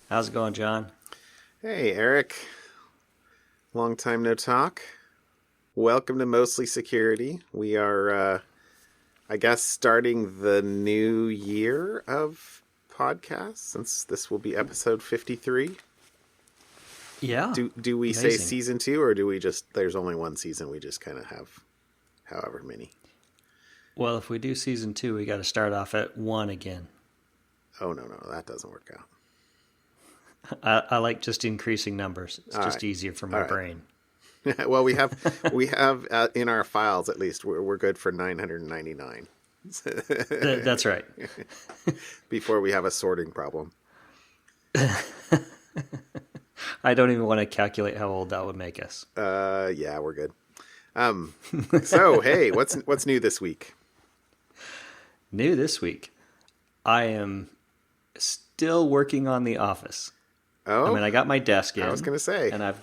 How's it going, John? Hey, Eric. Long time no talk. Welcome to Mostly Security. We are, I guess, starting the new year of podcasts since this will be episode 53. Yeah, Do we say amazing. season two, or do we just, there's only one season, we just kind of have however many? Well, if we do season two, we got to start off at one again. Oh, no, that doesn't work out. I like just increasing numbers. It's All just right. easier for All my right. brain. Well, we have in our files at least, we're good for 999 That's right. before we have a sorting problem. I don't even want to calculate how old that would make us. Yeah, we're good. So hey, what's new this week? New this week, I am still working on The Office. I Oh, mean, I got my desk I was in, gonna say. and I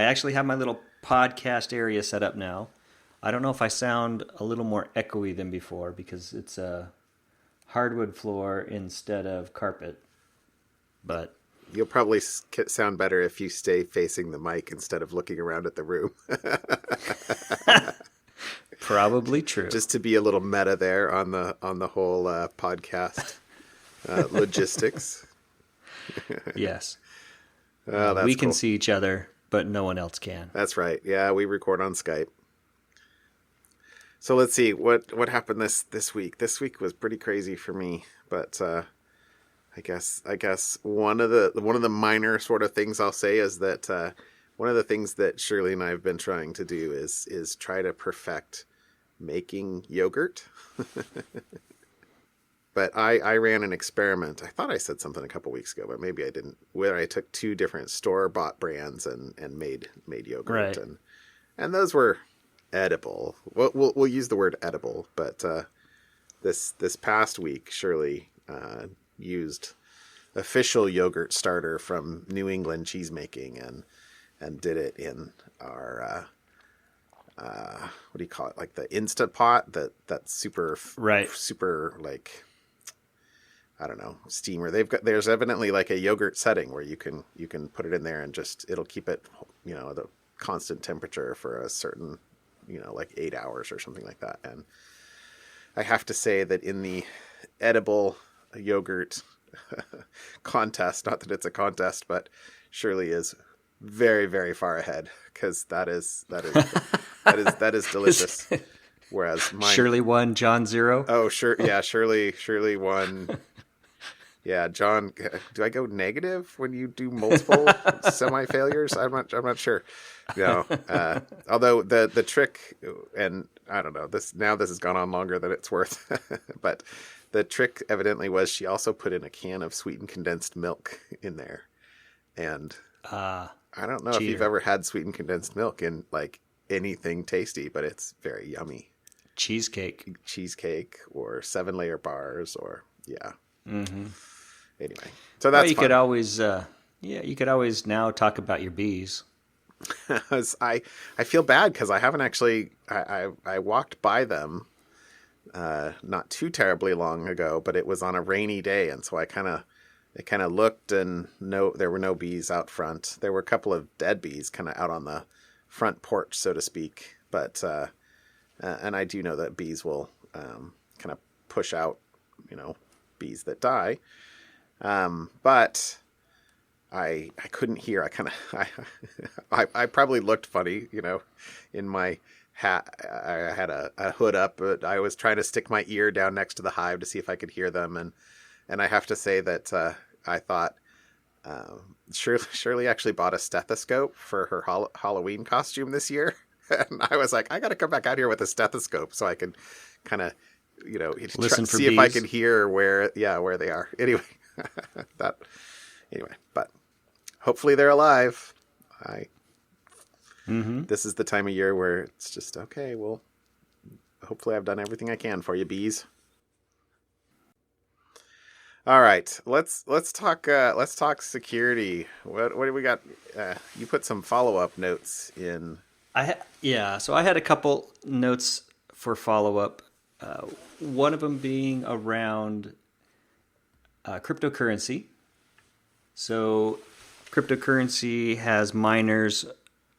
actually have my little podcast area set up now. I don't know if I sound a little more echoey than before because it's a hardwood floor instead of carpet, but You'll probably sound better if you stay facing the mic instead of looking around at the room. probably true. Just to be a little meta there on the whole podcast logistics. Yes. Oh, that's We can cool. see each other, but no one else can. That's right. Yeah, we record on Skype. So let's see what happened this week. This week was pretty crazy for me, but I guess one of the minor sort of things I'll say is that one of the things that Shirley and I have been trying to do is try to perfect making yogurt. But I ran an experiment. I thought I said something a couple weeks ago, but maybe I didn't. Where I took two different store bought brands and made yogurt, Right. and those were edible. We'll use the word edible, but this past week Shirley used official yogurt starter from New England Cheesemaking and did it in our what do you call it, like the Instapot, that's Right. super, like, I don't know, steamer. There's evidently like a yogurt setting where you can put it in there and just it'll keep it, the constant temperature for a certain, like 8 hours or something like that. And I have to say that in the edible yogurt contest, not that it's a contest, but Shirley is very, very far ahead, because that is delicious. Whereas mine, Shirley 1, John 0. oh sure, yeah, Shirley won. Yeah, John, do I go negative when you do multiple semi failures? I'm not sure. No, although the trick, and I don't know, this has gone on longer than it's worth, but the trick evidently was she also put in a can of sweetened condensed milk in there, and I don't know if you've Cheater. ever had sweetened condensed milk in like anything tasty, but it's very yummy. Cheesecake. Cheesecake or 7-layer bars, or yeah. Mm-hmm. Anyway, so Well, that's you could fun. always, you could always now talk about your bees. I feel bad because I haven't actually. I walked by them not too terribly long ago, but it was on a rainy day, and so I kind of looked, and there were no bees out front. There were a couple of dead bees kind of out on the front porch, so to speak. But and I do know that bees will kind of push out, bees that die. But I couldn't hear. I kind of I probably looked funny, in my hat. I had a hood up, but I was trying to stick my ear down next to the hive to see if I could hear them, and I have to say that I thought Shirley actually bought a stethoscope for her Halloween costume this year, and I was like, I got to come back out here with a stethoscope so I can kind of Listen for see if I bees. can hear where they are. Anyway, that but hopefully they're alive. Mm-hmm. This is the time of year where it's just okay. Well, hopefully I've done everything I can for you, bees. All right, let's talk security. What do we got? You put some follow-up notes in. Yeah, so I had a couple notes for follow up. One of them being around cryptocurrency. So cryptocurrency has miners,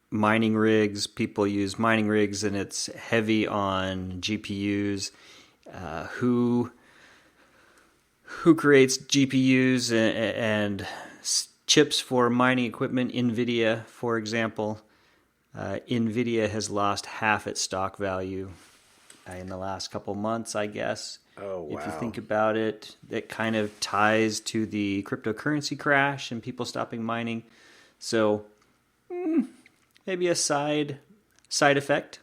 mining rigs. People use mining rigs, and it's heavy on GPUs. Who creates GPUs and chips for mining equipment? NVIDIA, for example. NVIDIA has lost half its stock value in the last couple months, I guess. Oh, wow. If you think about it, it kind of ties to the cryptocurrency crash and people stopping mining. So maybe a side effect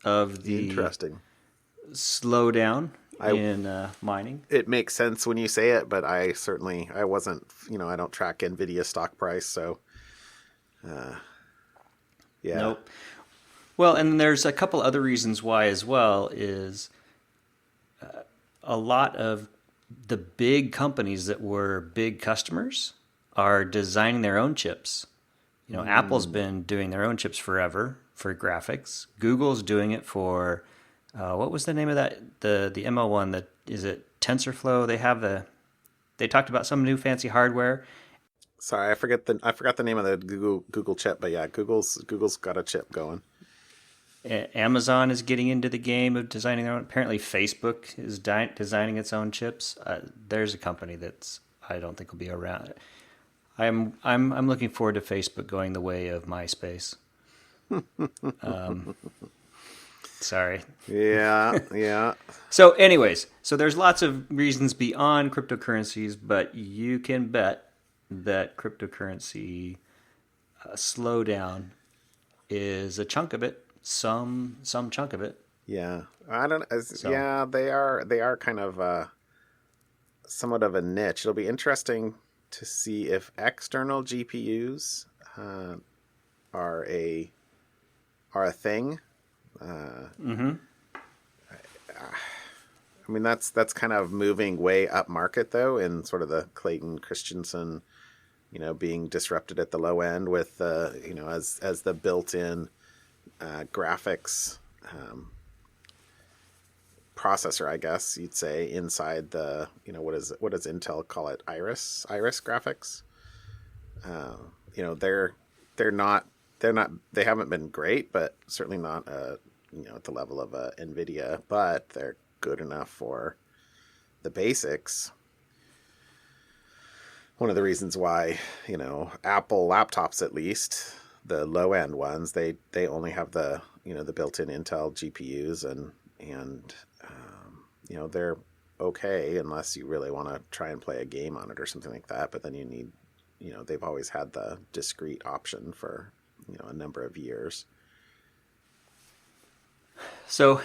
of the Interesting. slowdown in mining. It makes sense when you say it, but I wasn't, I don't track NVIDIA stock price, so yeah. Nope. Well, and there's a couple other reasons why as well is a lot of the big companies that were big customers are designing their own chips. Apple's been doing their own chips forever for graphics. Google's doing it for what was the name of that? The ML one, is it TensorFlow? They talked about some new fancy hardware. Sorry, I forgot the name of the Google chip, but yeah, Google's got a chip going. Amazon is getting into the game of designing their own. Apparently, Facebook is designing its own chips. There's a company that's I don't think will be around. I'm looking forward to Facebook going the way of MySpace. Sorry. Yeah. So, anyways, there's lots of reasons beyond cryptocurrencies, but you can bet that cryptocurrency slowdown is a chunk of it. Some chunk of it. Yeah, I don't. Yeah, they are kind of somewhat of a niche. It'll be interesting to see if external GPUs are a thing. I mean, that's kind of moving way up market though, in sort of the Clayton Christensen, being disrupted at the low end with as the built-in graphics processor, I guess you'd say, inside the what does Intel call it? Iris graphics. They haven't been great, but certainly not at the level of NVIDIA, but they're good enough for the basics. One of the reasons why Apple laptops, at least the low end ones, they only have the the built-in Intel GPUs, and they're okay unless you really want to try and play a game on it or something like that. But then you need they've always had the discrete option for a number of years. So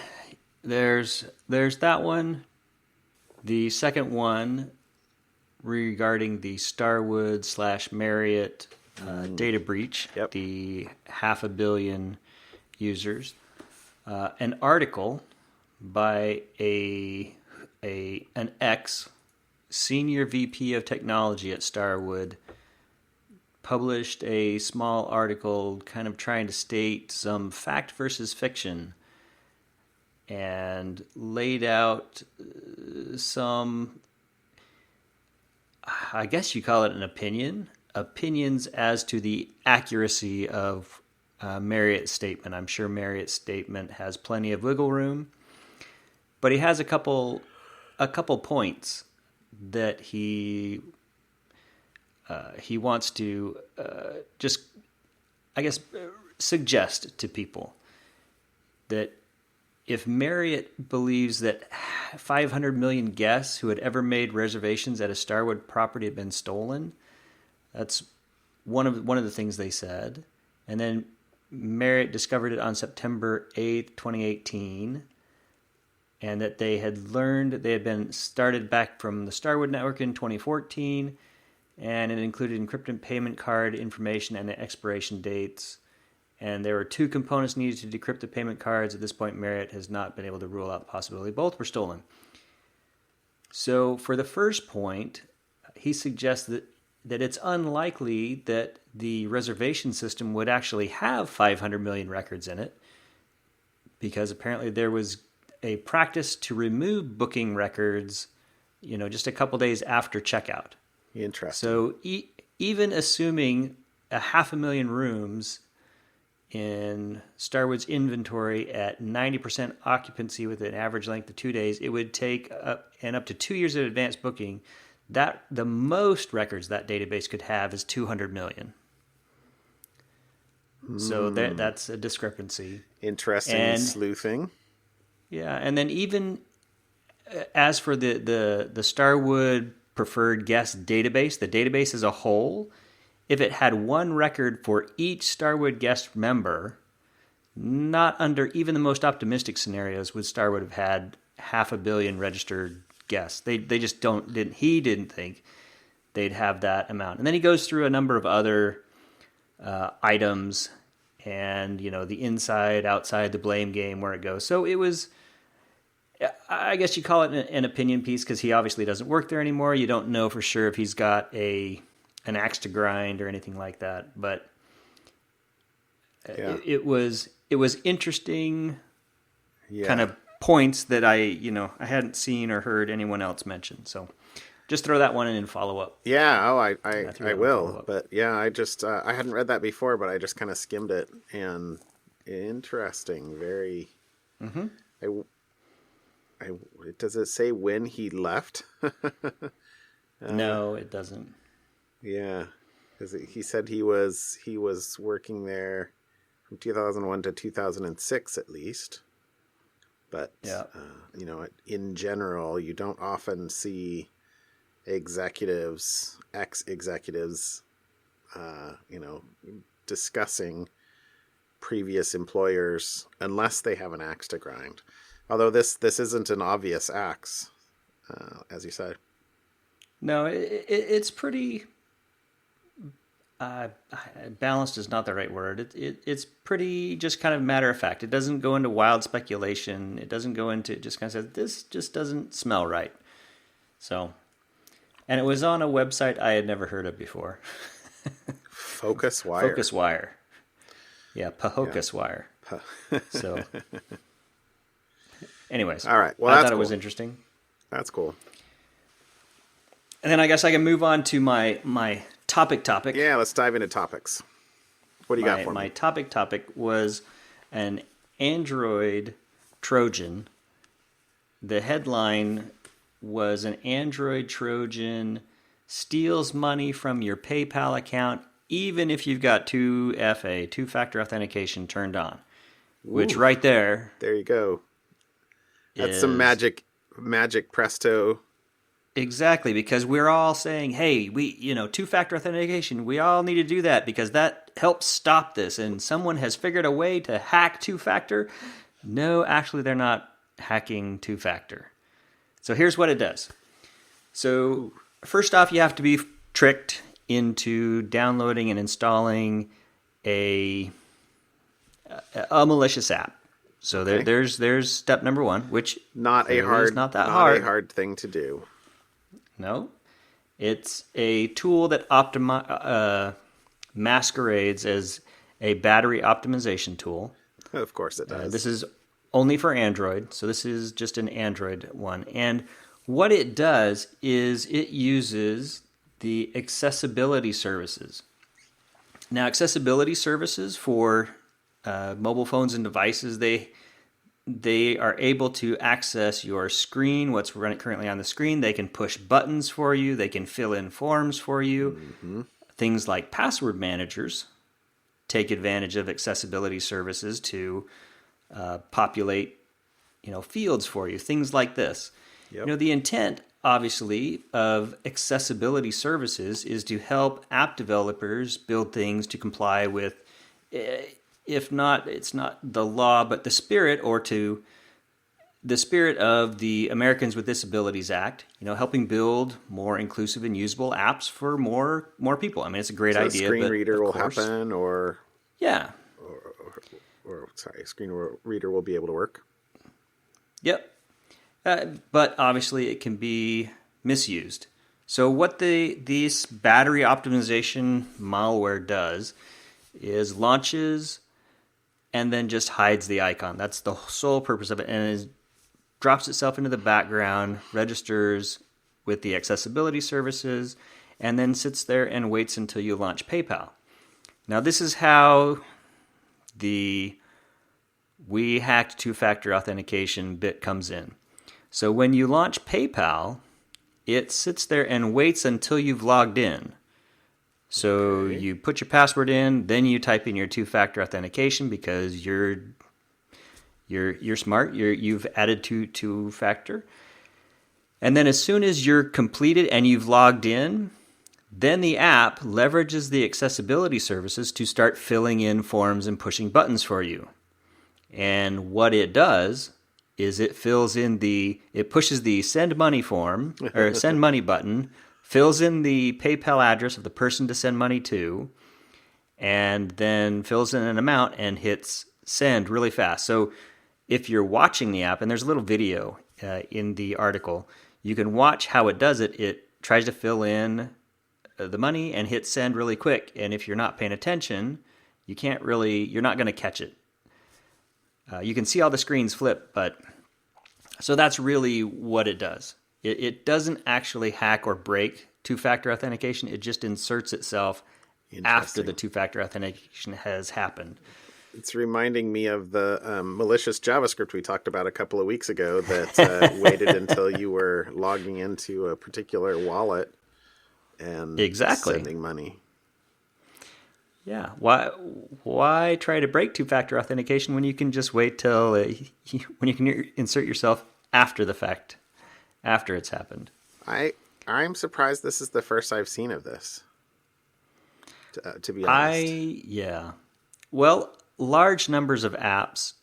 there's that one. The second one regarding the Starwood / Marriott data breach, Yep. the 500 million users. An article by an ex-senior VP of technology at Starwood published a small article kind of trying to state some fact versus fiction and laid out some, I guess you call it an opinions as to the accuracy of Marriott's statement. I'm sure Marriott's statement has plenty of wiggle room, but he has a couple points that he wants to just, I guess, suggest to people that if Marriott believes that 500 million guests who had ever made reservations at a Starwood property had been stolen, that's one of the things they said. And then Marriott discovered it on September 8th, 2018, and that they had been started back from the Starwood network in 2014, and it included encrypted payment card information and the expiration dates. And there were two components needed to decrypt the payment cards. At this point, Marriott has not been able to rule out the possibility both were stolen. So for the first point, he suggests that it's unlikely that the reservation system would actually have 500 million records in it, because apparently there was a practice to remove booking records, just a couple days after checkout. Interesting. So even assuming 500,000 rooms in Starwood's inventory at 90% occupancy with an average length of 2 days, it would take up to 2 years of advanced booking. That the most records that database could have is 200 million. So that's a discrepancy. Interesting sleuthing. Yeah, and then even as for the Starwood preferred guest database, the database as a whole, if it had one record for each Starwood guest member, not under even the most optimistic scenarios would Starwood have had 500 million registered guests. They just he didn't think they'd have that amount. And then he goes through a number of other items and, the inside, outside, the blame game, where it goes. So it was, I guess you call it an opinion piece because he obviously doesn't work there anymore. You don't know for sure if he's got an axe to grind or anything like that. But it was interesting kind of points that I hadn't seen or heard anyone else mention. So just throw that one in and follow up. Yeah, I will. But yeah, I just I hadn't read that before, but I just kind of skimmed it, and interesting, very. Mm-hmm. Does it say when he left? No, it doesn't. Yeah, because he said he was working there from 2001 to 2006 at least. But yeah. In general, you don't often see ex-executives, discussing previous employers unless they have an axe to grind. Although this isn't an obvious axe, as you said. No, it's pretty balanced is not the right word. It's pretty just kind of matter of fact. It doesn't go into wild speculation. It doesn't go into just kind of says this just doesn't smell right. So, and it was on a website I had never heard of before. Focus Wire. Focus Wire. Yeah, Pahocus Wire. So, anyways, all right. Well, I thought it was interesting. That's cool. And then I guess I can move on to my topic. Yeah, let's dive into topics. What do you got for me? My topic was an Android Trojan. The headline was an Android Trojan steals money from your PayPal account even if you've got 2FA, two-factor authentication, turned on. Ooh, which right there... There you go. That's some magic presto. Exactly, because we're all saying, hey, two-factor authentication, we all need to do that because that helps stop this. And someone has figured a way to hack two-factor. No, actually, they're not hacking two-factor. So here's what it does. So first off, you have to be tricked into downloading and installing a malicious app. So okay. there's step number one, which not a hard thing to do. No, it's a tool that masquerades as a battery optimization tool. Of course it does. This is only for Android, so this is just an Android one. And what it does is it uses the accessibility services. Now, accessibility services for mobile phones and devices, they are able to access your screen, what's running currently on the screen. They can push buttons for you. They can fill in forms for you. Mm-hmm. Things like password managers take advantage of accessibility services to populate, fields for you. Things like this. Yep. The intent, obviously, of accessibility services is to help app developers build things to comply with, if not, it's not the law, but the spirit of the Americans with Disabilities Act, helping build more inclusive and usable apps for more people. I mean, it's a great idea. Screen reader will happen, or yeah, screen reader will be able to work. Yep, but obviously it can be misused. So what this battery optimization malware does is launches and then just hides the icon. That's the sole purpose of it, and it drops itself into the background, registers with the accessibility services, and then sits there and waits until you launch PayPal. Now, this is how the "we hacked two-factor authentication" bit comes in. So when you launch PayPal, it sits there and waits until you've logged in. So you put your password in, then you type in your two-factor authentication because you're smart. You've added two-factor. And then as soon as you're completed and you've logged in, then the app leverages the accessibility services to start filling in forms and pushing buttons for you. And what it does is it pushes the send money form or send money button, fills in the PayPal address of the person to send money to, and then fills in an amount and hits send really fast. So if you're watching the app, and there's a little video in the article, you can watch how it does it. It tries to fill in the money and hit send really quick. And if you're not paying attention, you're not going to catch it. You can see all the screens flip, so that's really what it does. It doesn't actually hack or break two-factor authentication. It just inserts itself after the two-factor authentication has happened. It's reminding me of the malicious JavaScript we talked about a couple of weeks ago that waited until you were logging into a particular wallet and sending money. Yeah. Why try to break two-factor authentication when you can just wait till when you can insert yourself after the fact, after it's happened? I'm surprised this is the first I've seen of this. To be honest. Well, large numbers of apps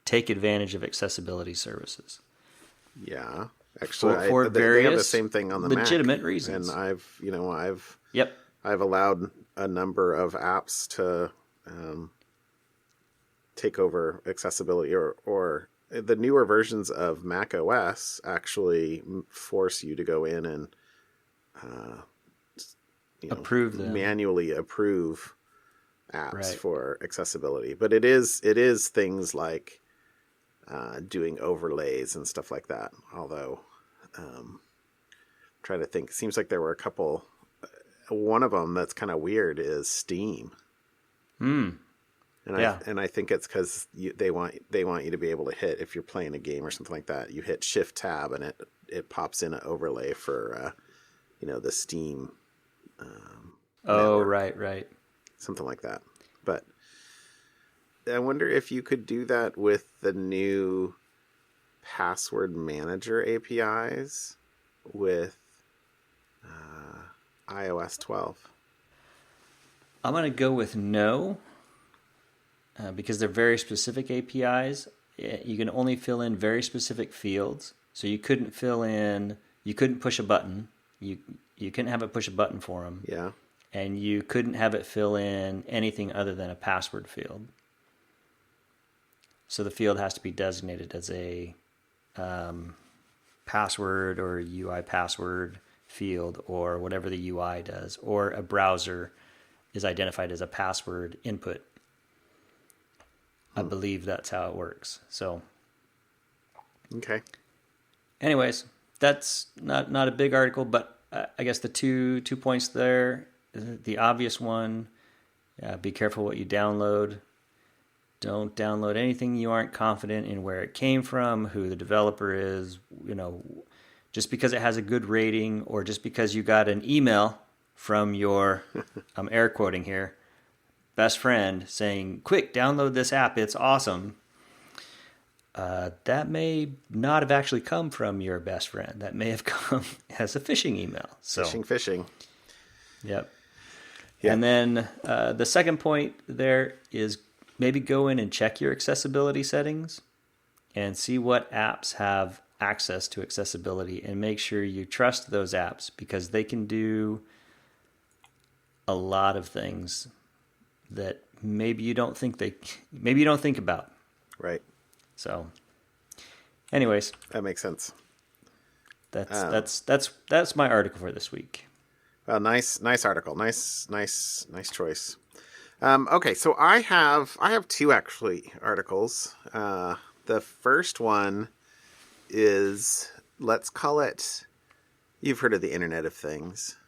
take advantage of accessibility services. Yeah, actually, for various they have the same thing on the legitimate Mac, reasons. And I've allowed a number of apps to take over accessibility, or the newer versions of Mac OS actually force you to go in and manually approve apps for accessibility. But it is things like doing overlays and stuff like that. Although, trying to think, it seems like there were a couple. One of them that's kind of weird is Steam. And I think it's because they want you to be able to hit, if you're playing a game or something like that, you hit Shift Tab and it pops in an overlay for the Steam. Network. Right. Something like that. But I wonder if you could do that with the new password manager APIs with iOS 12. I'm going to go with no, because they're very specific APIs. You can only fill in very specific fields. So you couldn't push a button. You couldn't have it push a button for them. Yeah. And you couldn't have it fill in anything other than a password field. So the field has to be designated as a password or UI password field, or whatever the UI does, or a browser is identified as a password input. I believe that's how it works. So, okay. Anyways, that's not a big article, but I guess the two points there. The obvious one: be careful what you download. Don't download anything you aren't confident in where it came from, who the developer is. Just because it has a good rating, or just because you got an email from your, I'm air quoting here, best friend saying, "Quick, download this app, it's awesome." That may not have actually come from your best friend. That may have come as a phishing email. So Phishing. Yep. And then the second point there is maybe go in and check your accessibility settings and see what apps have access to accessibility, and make sure you trust those apps, because they can do a lot of things that maybe you don't think about. Right. So anyways, that makes sense. That's my article for this week. Well, nice article. Nice choice. Okay, so I have two actually articles. The first one is, let's call it, you've heard of the Internet of Things.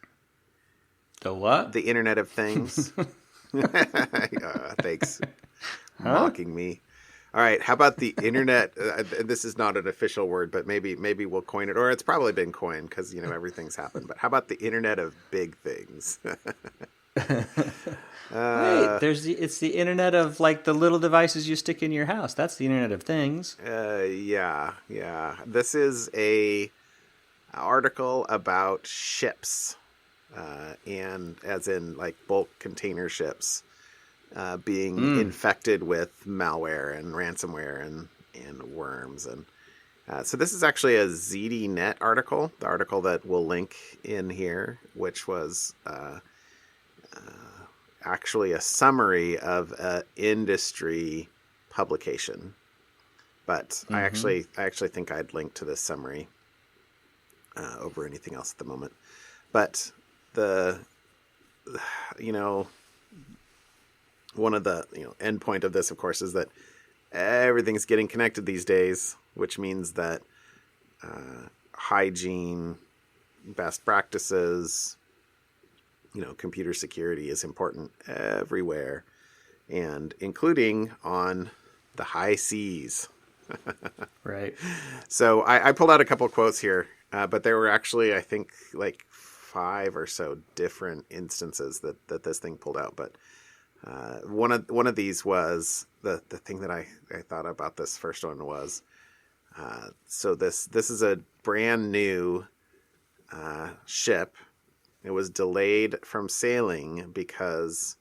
The what? The Internet of Things. Thanks. Huh? Mocking me. All right. How about the internet? This is not an official word, but maybe we'll coin it, or it's probably been coined because everything's happened. But how about the Internet of Big Things? Wait, it's the internet of like the little devices you stick in your house. That's the Internet of Things. Yeah. This is a article about ships, and as in like bulk container ships. Being infected with malware and ransomware and worms. And so this is actually a ZDNet article, the article that we'll link in here, which was actually a summary of an industry publication. But I actually think I'd link to this summary over anything else at the moment. But one of the end point of this, of course, is that everything's getting connected these days, which means that hygiene, best practices, computer security is important everywhere, and including on the high seas. Right. So I pulled out a couple of quotes here, but there were actually, I think, like 5 or so different instances that this thing pulled out. But one of these was the thing that I thought about. This first one was so this is a brand new ship. It was delayed from sailing because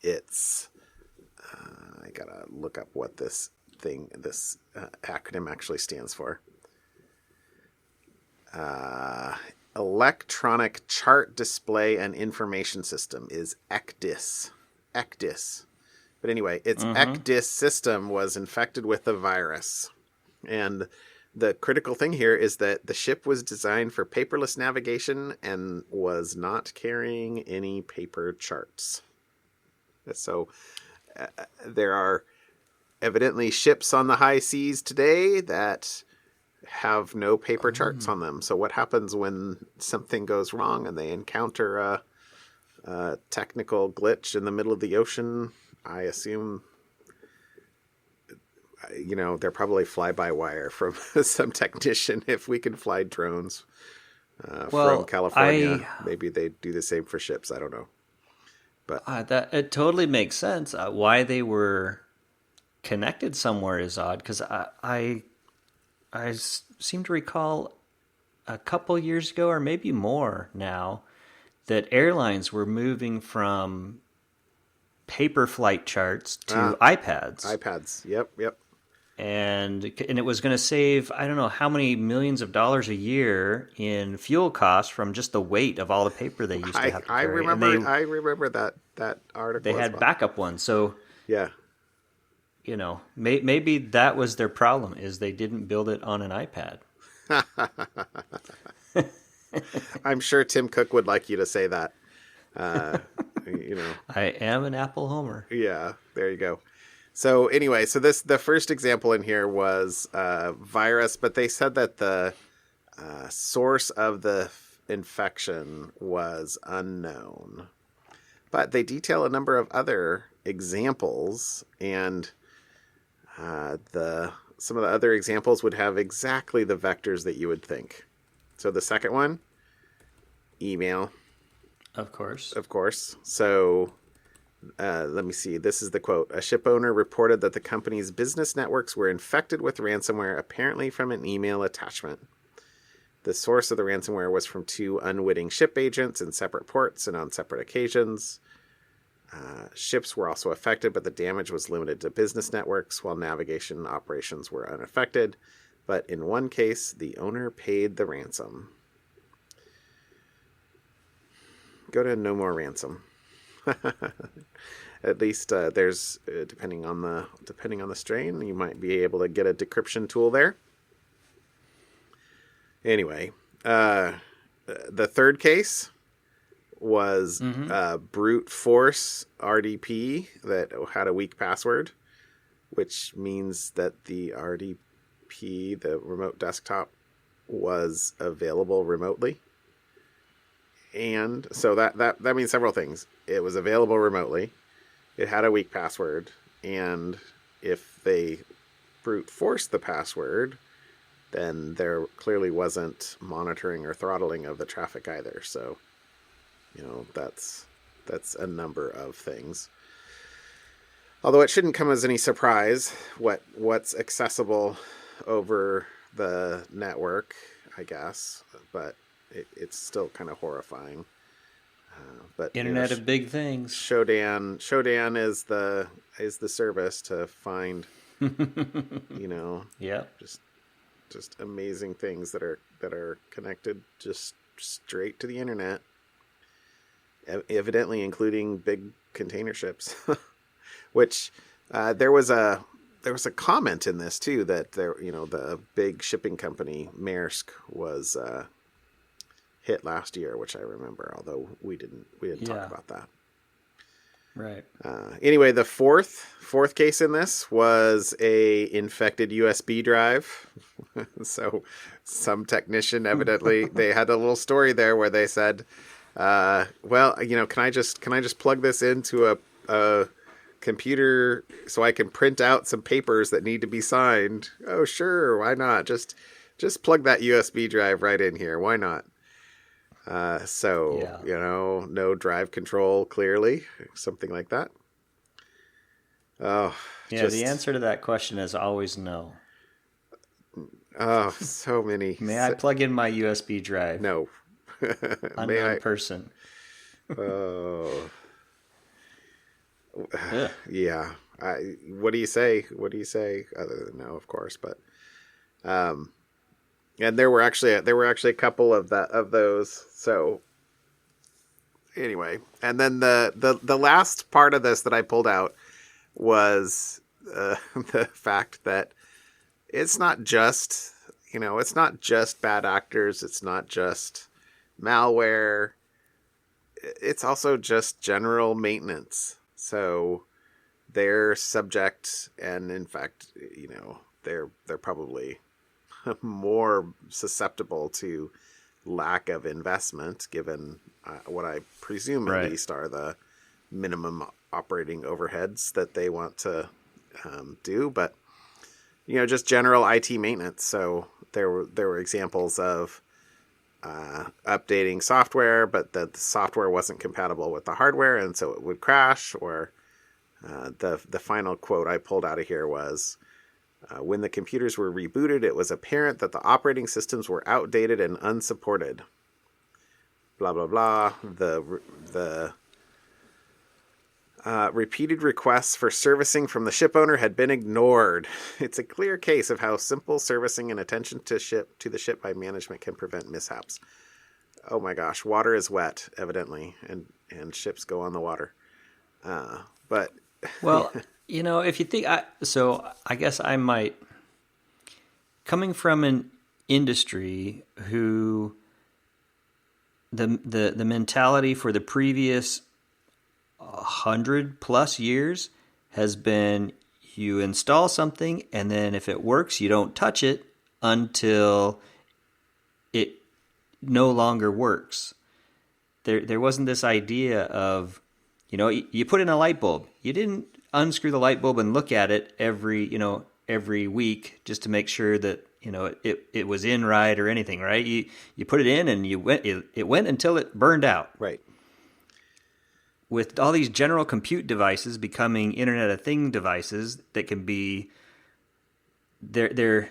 it's I gotta look up what this acronym actually stands for. Electronic Chart Display and Information System is ECDIS. But anyway, its ECDIS system was infected with a virus. And the critical thing here is that the ship was designed for paperless navigation and was not carrying any paper charts. So there are evidently ships on the high seas today that have no paper charts on them. So what happens when something goes wrong and they encounter a technical glitch in the middle of the ocean? I assume, they're probably fly-by-wire from some technician. If we can fly drones from California, maybe they do the same for ships. I don't know. But that it totally makes sense. Why they were connected somewhere is odd, because I seem to recall a couple years ago, or maybe more now, that airlines were moving from paper flight charts to iPads. iPads, yep. And it was going to save, I don't know how many millions of dollars a year in fuel costs from just the weight of all the paper they used to have to carry. I remember that article. They had backup ones, so yeah. Maybe that was their problem, is they didn't build it on an iPad. I'm sure Tim Cook would like you to say that. I am an Apple homer. Yeah, there you go. So anyway, the first example in here was virus, but they said that the source of the infection was unknown. But they detail a number of other examples, and some of the other examples would have exactly the vectors that you would think. So the second one, email. Of course. So let me see. This is the quote. A ship owner reported that the company's business networks were infected with ransomware, apparently from an email attachment. The source of the ransomware was from 2 unwitting ship agents in separate ports and on separate occasions. Ships were also affected, but the damage was limited to business networks, while navigation operations were unaffected. But in one case, the owner paid the ransom. Go to No More Ransom. At least there's depending on the strain, you might be able to get a decryption tool there. Anyway, the third case was brute force RDP that had a weak password, which means that the RDP, the remote desktop, was available remotely. And so that means several things. It was available remotely. It had a weak password, and if they brute forced the password, then there clearly wasn't monitoring or throttling of the traffic either. So, that's a number of things. Although it shouldn't come as any surprise what's accessible over the network, I guess, but it's still kind of horrifying. But Internet of big things. Shodan is the service to find, Yeah. just amazing things that are connected just straight to the internet. Evidently, including big container ships, which there was a comment in this too that the big shipping company Maersk was hit last year, which I remember, although we didn't talk about that. Right. Anyway, the fourth case in this was a infected USB drive. So some technician evidently they had a little story there where they said, well, can I just plug this into a computer so I can print out some papers that need to be signed? Oh, sure, why not? Just plug that USB drive right in here. Why not? No drive control, clearly, something like that. Oh, yeah. The answer to that question is always no. Oh, so many. May I plug in my USB drive? No. Unknown person. Oh. Yeah. What do you say? Other than no, of course, but and there were actually a couple of those. So anyway, and then the last part of this that I pulled out was the fact that it's not just bad actors. It's not just malware. It's also just general maintenance. So they're subject, and in fact, they're probably more susceptible to lack of investment, given what I presume at least are the minimum operating overheads that they want to do. But just general IT maintenance. So there were examples of updating software, but the software wasn't compatible with the hardware, and so it would crash. Or the final quote I pulled out of here was, when the computers were rebooted, it was apparent that the operating systems were outdated and unsupported. Blah, blah, blah. The repeated requests for servicing from the ship owner had been ignored. It's a clear case of how simple servicing and attention to the ship by management can prevent mishaps. Oh my gosh, water is wet, evidently, and ships go on the water. But well, if you think, I guess I might, coming from an industry who the mentality for the previous 100+ years has been, you install something, and then if it works, you don't touch it until it no longer works. There wasn't this idea of, you put in a light bulb. You didn't unscrew the light bulb and look at it every week just to make sure that it was in right or anything, right? You put it in and it went until it burned out. Right. With all these general compute devices becoming Internet of Things devices that can be, they're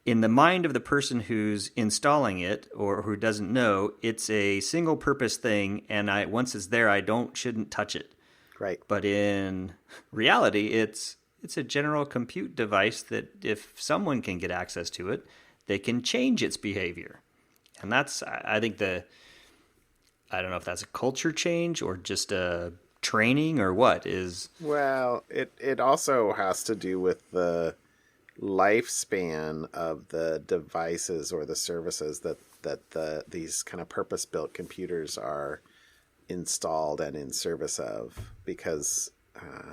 in the mind of the person who's installing it or who doesn't know, it's a single purpose thing, and once it's there, I shouldn't touch it. Right. But in reality, it's a general compute device that if someone can get access to it, they can change its behavior. And that's, I think, I don't know if that's a culture change or just a training or what is. Well, it also has to do with the lifespan of the devices or the services that these kind of purpose-built computers are installed and in service of, because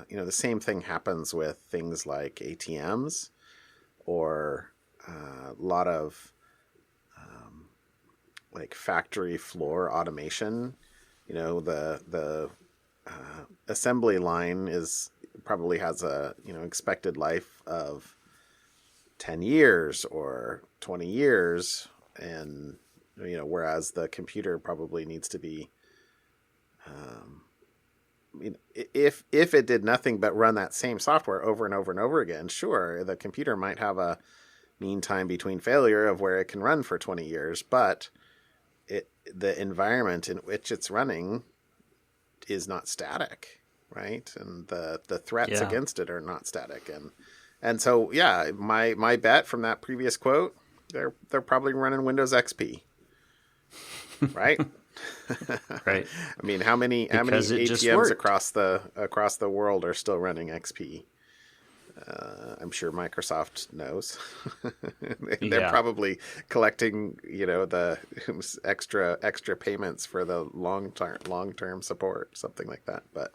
the same thing happens with things like ATMs or a lot of like factory floor automation. The assembly line is probably has a expected life of 10 years or 20 years, and whereas the computer probably needs to be if it did nothing but run that same software over and over and over again, sure, the computer might have a mean time between failure of where it can run for 20 years, but the environment in which it's running is not static, right? And the threats against it are not static. And so, yeah, my bet from that previous quote, they're probably running Windows XP, right? Right. I mean, how many ATMs across the world are still running XP? I'm sure Microsoft knows. They're probably collecting, the extra payments for the long term support, something like that. But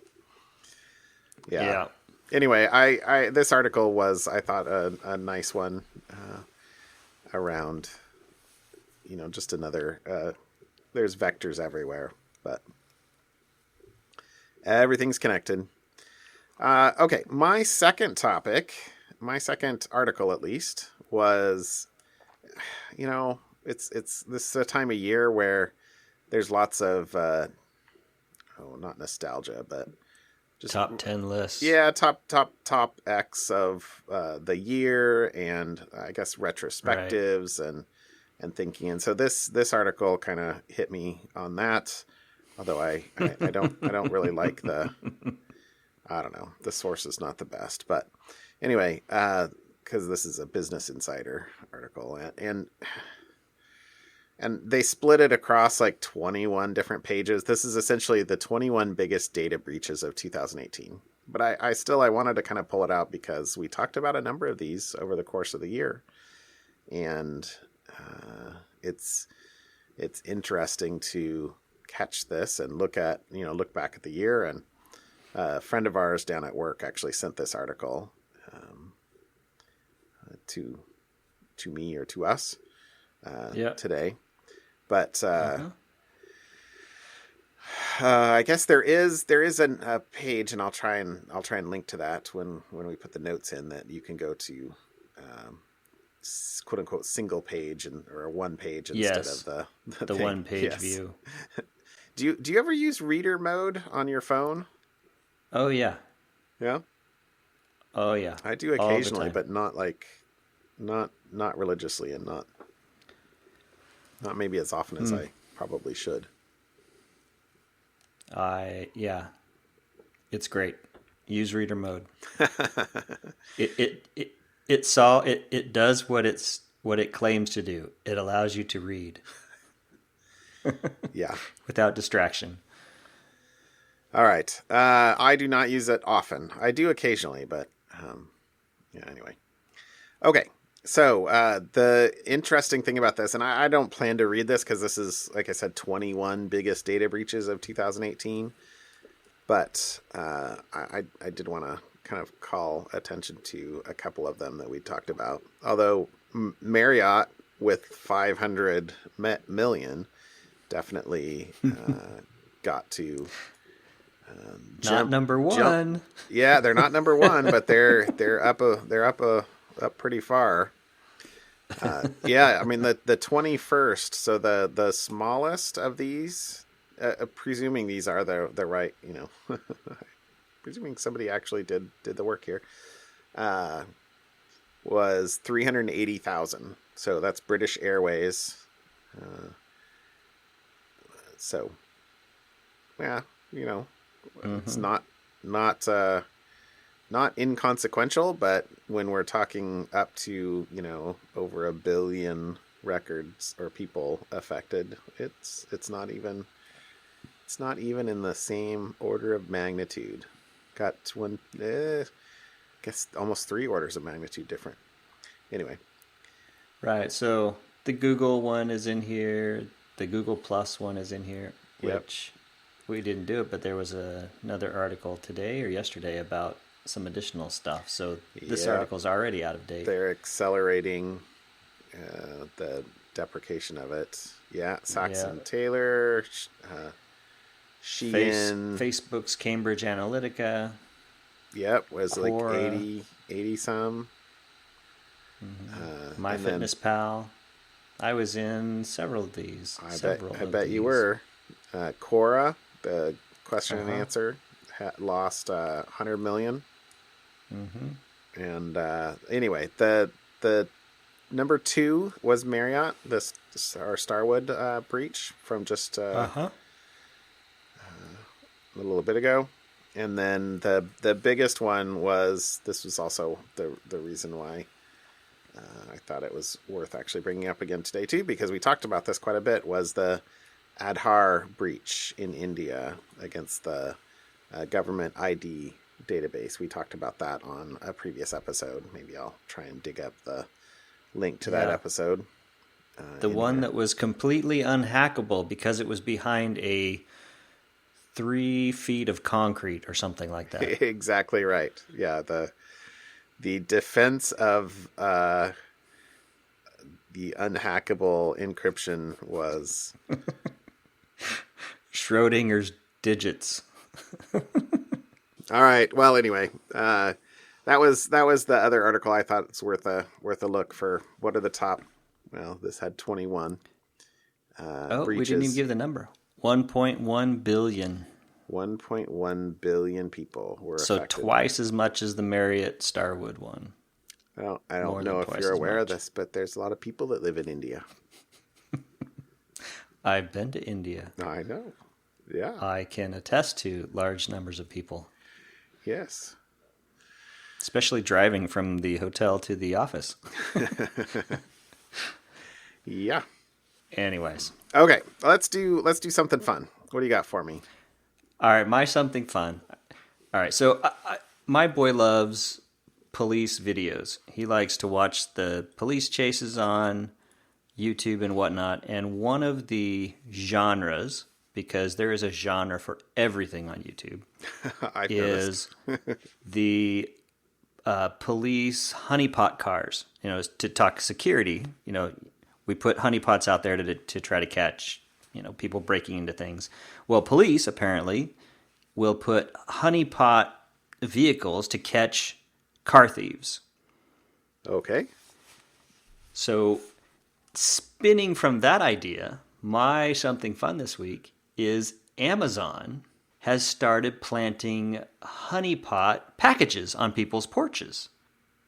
yeah. Anyway, I this article was, I thought, a nice one around, just another. There's vectors everywhere, but everything's connected. Okay, my second article at least was, it's this is a time of year where there's lots of not nostalgia, but just top 10 lists. Yeah, top X of the year, and I guess retrospectives and thinking. And so this article kind of hit me on that. Although I don't really like I don't know. The source is not the best, but anyway, because this is a Business Insider article, and they split it across like 21 different pages. This is essentially the 21 biggest data breaches of 2018. But I wanted to kind of pull it out because we talked about a number of these over the course of the year, and it's interesting to catch this and look back at the year. And a friend of ours down at work actually sent this article to me or to us today. But I guess there is a page, and I'll try and link to that when we put the notes in, that you can go to quote unquote single page or a one page instead of the one page view. Do you ever use reader mode on your phone? Oh yeah. Yeah. Oh yeah. I do occasionally, but not religiously, and not maybe as often as I probably should. It's great. Use reader mode. It does what it claims to do. It allows you to read. Yeah. Without distraction. All right. I do not use it often. I do occasionally, but anyway. Okay. So the interesting thing about this, and I don't plan to read this because this is, like I said, 21 biggest data breaches of 2018. But I did want to kind of call attention to a couple of them that we talked about. Although Marriott with 500 million definitely got to not number one. Yeah, they're not number one, but they're up pretty far. Yeah, I mean the 21st. So the smallest of these, presuming these are the right, presuming somebody actually did the work here, was 380,000. So that's British Airways. So yeah, it's not inconsequential, but when we're talking up to, over 1 billion records or people affected, it's not even in the same order of magnitude. Got one, I guess almost 3 orders of magnitude different. Anyway. Right. So the Google one is in here. The Google Plus one is in here, which we didn't do it, but there was another article today or yesterday about some additional stuff. So this article is already out of date. They're accelerating the deprecation of it. Yeah, Saxon Yeah. Taylor, Sheehan. Facebook's Cambridge Analytica, Yep, was like Quora, 80 some. And then MyFitnessPal. I was in several of these. I bet you were. Quora, the question and Uh-huh. answer, lost 100 million. Mm-hmm. And anyway, the number 2 was Marriott, our Starwood breach from just Uh-huh. a little bit ago. And then the biggest one was, this was also the reason why I thought it was worth actually bringing up again today too, because we talked about this quite a bit, was the Aadhaar breach in India against the government ID database. We talked about that on a previous episode. Maybe I'll try and dig up the link to that episode. The one that was completely unhackable because it was behind a 3 feet of concrete or something like that. Exactly right. Yeah, the defense of the unhackable encryption was Schrodinger's digits. all right. Well, anyway, that was the other article I thought it's worth a look for. What are the top? Well, this had 21 breaches. We didn't even give the number. 1.1 billion. 1.1 billion people were So affected. twice as much as the Marriott Starwood one. Well, I don't More know than if twice you're as aware of much. this, but there's a lot of people that live in India. I've been to India. I know. Yeah. I can attest to large numbers of people, Yes. especially driving from the hotel to the office. Yeah. Anyways. Okay. Let's do something fun. What do you got for me? All right, my something fun. All right, so my boy loves police videos. He likes to watch the police chases on YouTube and whatnot. And one of the genres, because there is a genre for everything on YouTube, I've noticed. is the police honeypot cars. You know, to talk security. You know, we put honeypots out there to try to catch, you know, people breaking into things. Well, police apparently will put honeypot vehicles to catch car thieves. Okay. So, spinning from that idea, my something fun this week is Amazon has started planting honeypot packages on people's porches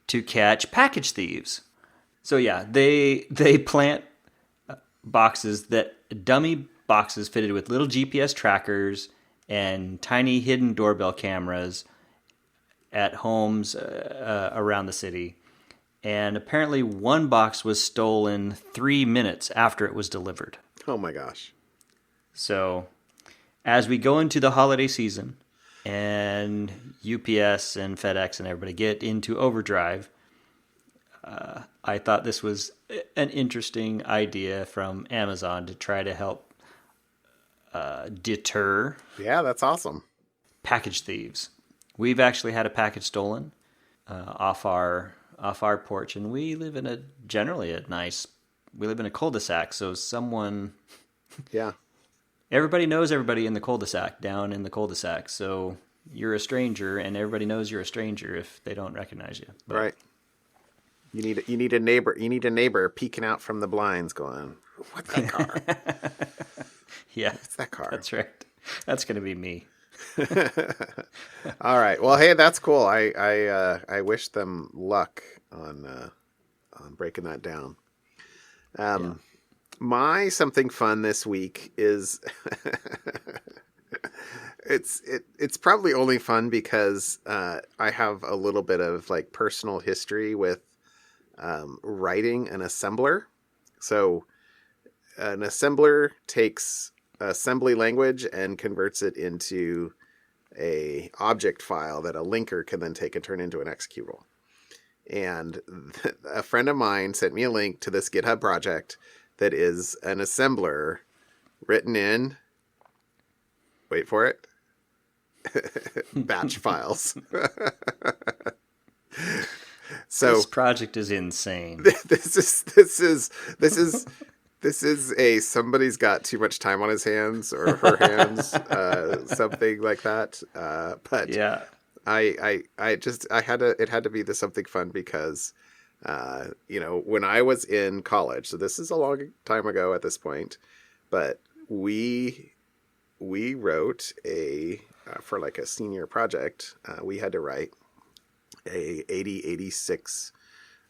to catch package thieves. So yeah, they plant boxes, dummy boxes fitted with little GPS trackers and tiny hidden doorbell cameras at homes around the city. And apparently one box was stolen 3 minutes after it was delivered. Oh my gosh. So as we go into the holiday season and UPS and FedEx and everybody get into overdrive, I thought this was an interesting idea from Amazon to try to help deter Yeah, that's awesome. package thieves. We've actually had a package stolen off our porch, and we live in we live in a cul-de-sac, so Yeah. everybody knows everybody in the cul-de-sac, down in the cul-de-sac, so you're a stranger, and everybody knows you're a stranger if they don't recognize you. But Right. You need a neighbor. You need a neighbor peeking out from the blinds, going, "What's that car? yeah, What's that car?" that's right. That's going to be me. All right. Well, hey, that's cool. I wish them luck on breaking that down. My something fun this week is it's probably only fun because I have a little bit of like personal history with writing an assembler. So an assembler takes assembly language and converts it into a object file that a linker can then take and turn into an executable. And a friend of mine sent me a link to this GitHub project that is an assembler written in, wait for it, batch files. So This project is insane. this is This is a somebody's got too much time on his hands or her hands, something like that. But Yeah. I had to, it had to be the something fun because, when I was in college, so this is a long time ago at this point, but we wrote for like a senior project, we had to write a 8086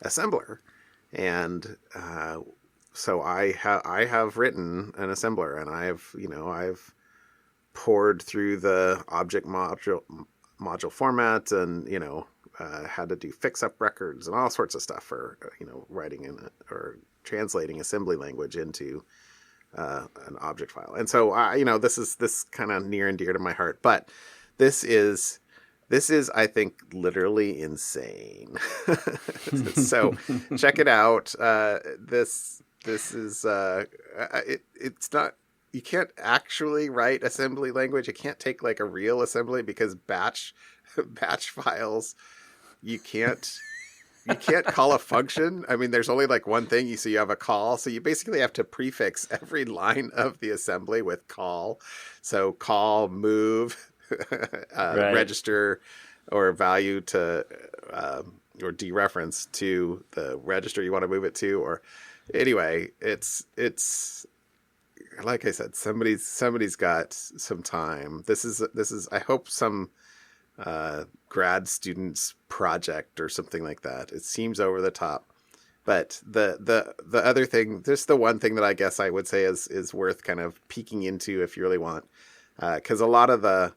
assembler. And, so I have written an assembler, and I've poured through the object module format, and had to do fix up records and all sorts of stuff for writing in it or translating assembly language into an object file. And so this kind of near and dear to my heart, but this is I think literally insane. So check it out. This is it's not, you can't actually write assembly language. You can't take like a real assembly because batch files, you can't call a function. I mean, there's only like one thing. So you have a call. So you basically have to prefix every line of the assembly with call. So call, move, Right. register or value to, or dereference to the register you want to move it to, or anyway, it's like I said, somebody's got some time. This is I hope some grad student's project or something like that. It seems over the top, but the other thing, just the one thing that I guess I would say is worth kind of peeking into if you really want, because a lot of the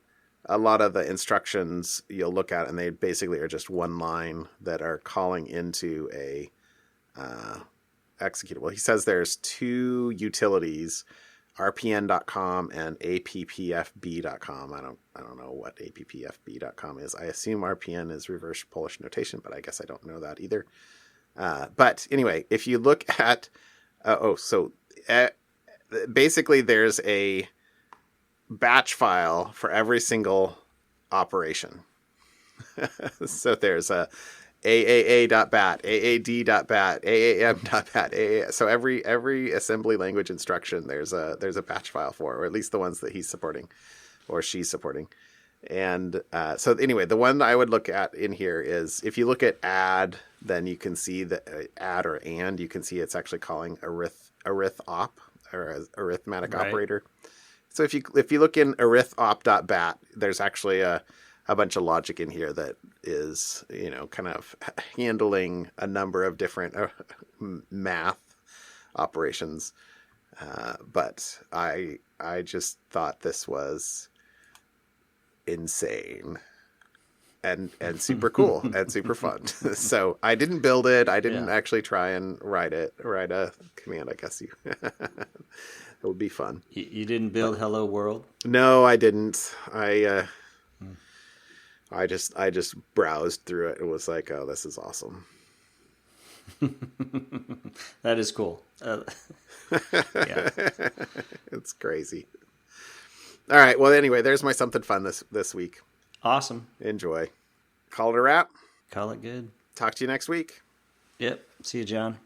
instructions you'll look at, and they basically are just one line that are calling into a executable. He says there's two utilities, rpn.com and appfb.com. I don't know what appfb.com is. I assume RPN is reverse Polish notation, but I guess I don't know that either. But anyway, if you look at basically there's a batch file for every single operation. So there's a aaa.bat, aad.bat, aam.bat, so every assembly language instruction there's a batch file for, or at least the ones that he's supporting or she's supporting. And so anyway, the one I would look at in here is, if you look at add, then you can see that add or and, you can see it's actually calling arith op, or arithmetic Right. operator. So if you look in arithop.bat, there's actually a bunch of logic in here that is, kind of handling a number of different math operations. But I just thought this was insane and super cool and super fun. So I didn't build it. I didn't actually try and write a command. I guess it would be fun. You didn't build Hello World? No, I didn't. I just browsed through it and was like, oh, this is awesome. That is cool. Yeah. It's crazy. All right. Well, anyway, there's my something fun this week. Awesome. Enjoy. Call it a wrap. Call it good. Talk to you next week. Yep. See you, John.